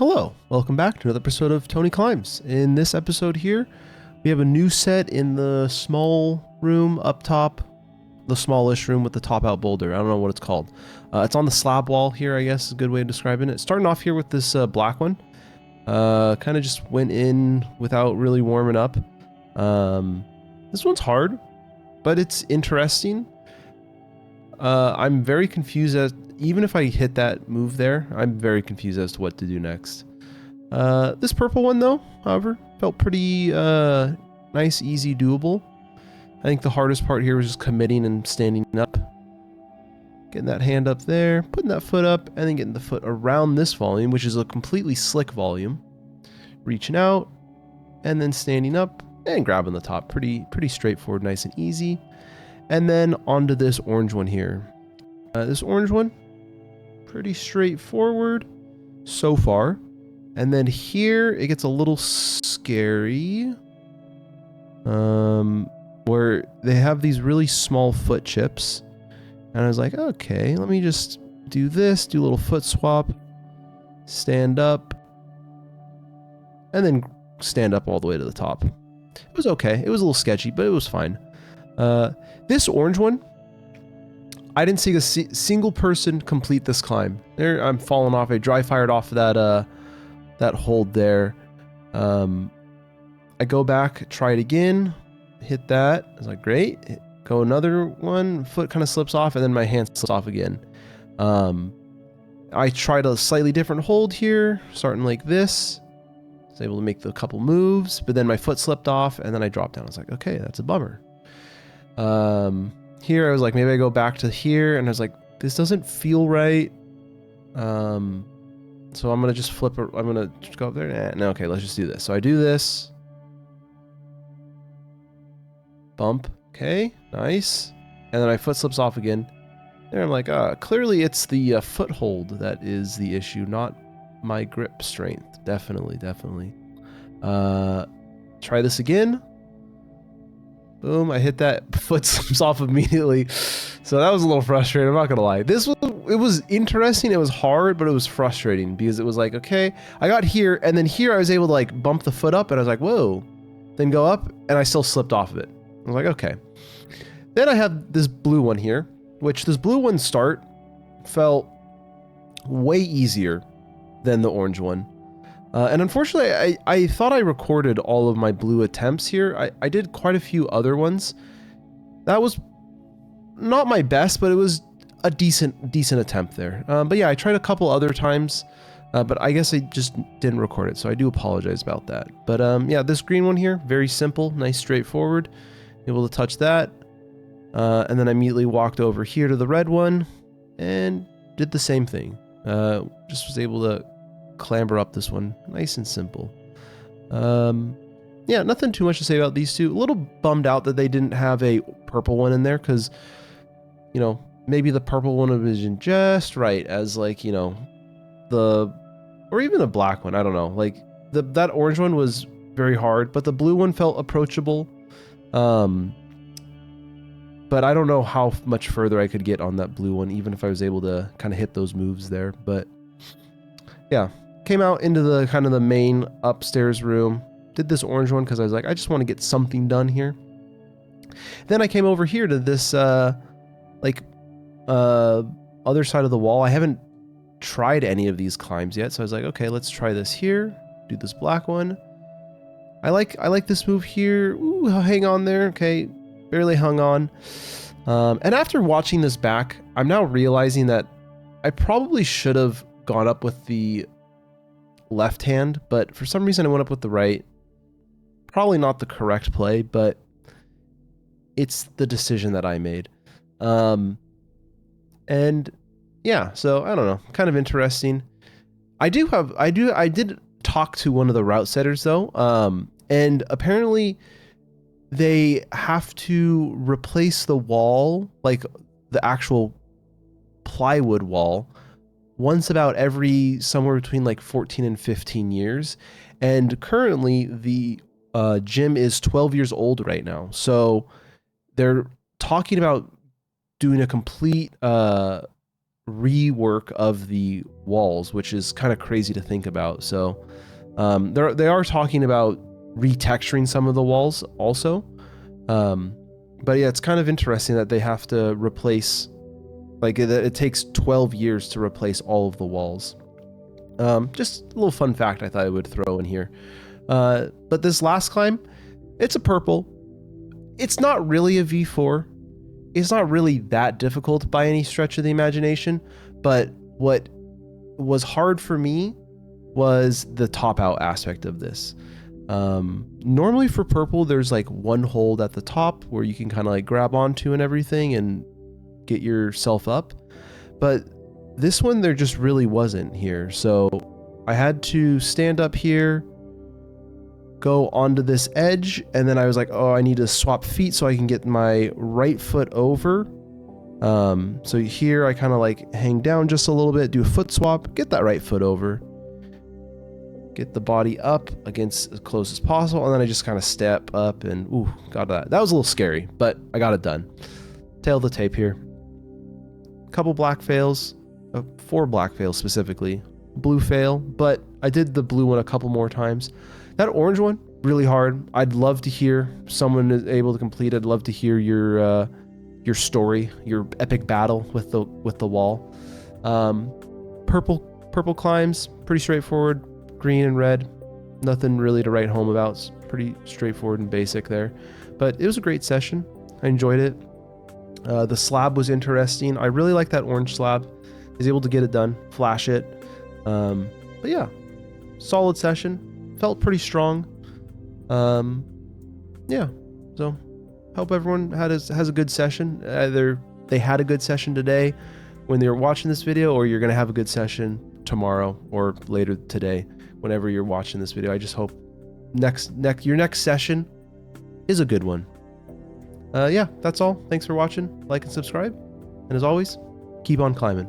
Hello, welcome back to another episode of Tony Climbs. In this episode here, we have a new set in the small room up top, the smallish room with the top out boulder. I don't know what it's called. It's on the slab wall here, I guess is a good way of describing it. Starting off here with this black one. Kind of just went in without really warming up. This one's hard, but it's interesting. I'm very confused as, even if I hit that move there, I'm very confused as to what to do next. This purple one though, however, felt pretty nice, easy, doable. I think the hardest part here was just committing and standing up. Getting that hand up there, putting that foot up, and then getting the foot around this volume, which is a completely slick volume. Reaching out, and then standing up, and grabbing the top. Pretty straightforward, nice and easy. And then onto this orange one here. This orange one, pretty straightforward so far. And then here, it gets a little scary. Where they have these really small foot chips. And I was like, okay, let me just do this, do a little foot swap, stand up, and then stand up all the way to the top. It was okay. It was a little sketchy, but it was fine. This orange one, I didn't see a single person complete this climb. There, I'm falling off. I dry fired off that that hold there. I go back, try it again, hit that. I was like, great. Go another one, foot kind of slips off, and then my hand slips off again. I tried a slightly different hold here, starting like this. I was able to make a couple moves, but then my foot slipped off, and then I dropped down. I was like, okay, that's a bummer. Here I was like, maybe I go back to here, and I was like, this doesn't feel right. So I'm gonna just flip. I'm gonna just go up there. No, okay, let's just do this. So I do this. Bump. Okay, nice. And then my foot slips off again. There I'm like, clearly it's the foothold that is the issue, not my grip strength. Definitely. Try this again. Boom, I hit that, foot slips off immediately. So that was a little frustrating, I'm not gonna lie. It was interesting, it was hard, but it was frustrating because it was like, okay, I got here, and then here I was able to like bump the foot up, and I was like, whoa. Then go up, and I still slipped off of it. I was like, okay. Then I have this blue one here, which this blue one start felt way easier than the orange one. And unfortunately, I thought I recorded all of my blue attempts here. I did quite a few other ones. That was not my best, but it was a decent attempt there. But yeah, I tried a couple other times, but I guess I just didn't record it, so I do apologize about that. But yeah, this green one here, very simple, nice, straightforward. Able to touch that. And then I immediately walked over here to the red one and did the same thing. Just was able to clamber up this one, nice and simple. Yeah, nothing too much to say about these two. A little bummed out that they didn't have a purple one in there, because, you know, maybe the purple one would have been just right as, like, you know, or even a black one, I don't know. Like, that orange one was very hard, but the blue one felt approachable. But I don't know how much further I could get on that blue one, even if I was able to kind of hit those moves there. But yeah, came out into the kind of the main upstairs room, did this orange one because I was like, I just want to get something done here. Then I came over here to this other side of the wall. I haven't tried any of these climbs yet, so I was like, okay, let's try this here. Do this black one. I like this move here. Ooh, hang on there. Okay, barely hung on. And after watching this back, I'm now realizing that I probably should have gone up with the left hand, but for some reason I went up with the right. Probably not the correct play, but it's the decision that I made. And yeah, so I don't know, kind of interesting. I did talk to one of the route setters though, and apparently they have to replace the wall, like the actual plywood wall, once about every somewhere between like 14 and 15 years. And currently the gym is 12 years old right now. So they're talking about doing a complete rework of the walls, which is kind of crazy to think about. So they are talking about retexturing some of the walls also. But yeah, it's kind of interesting that they have to replace, like it takes 12 years to replace all of the walls. Just a little fun fact I thought I would throw in here. But this last climb, it's a purple. It's not really a V4. It's not really that difficult by any stretch of the imagination, but what was hard for me was the top out aspect of this. Normally for purple, there's like one hold at the top where you can kind of like grab onto and everything and get yourself up. But this one, there just really wasn't here. So I had to stand up here, go onto this edge, and then I was like, oh, I need to swap feet so I can get my right foot over. So here I kind of like hang down just a little bit, do a foot swap, get that right foot over, get the body up against as close as possible, and then I just kind of step up and ooh, got that. That was a little scary, but I got it done. Tail of the tape here. Couple black fails, 4 black fails specifically, blue fail, but I did the blue one a couple more times. That orange one, really hard. I'd love to hear someone is able to complete it. I'd love to hear your story, your epic battle with the wall. Purple climbs, pretty straightforward. Green and red, nothing really to write home about. It's pretty straightforward and basic there. But it was a great session. I enjoyed it. The slab was interesting. I really like that orange slab. I was able to get it done, flash it. But yeah, solid session. Felt pretty strong. Yeah, so hope everyone has a good session. Either they had a good session today when they were watching this video, or you're gonna have a good session tomorrow or later today whenever you're watching this video. I just hope your next session is a good one. Yeah, that's all. Thanks for watching. Like and subscribe, and as always, keep on climbing.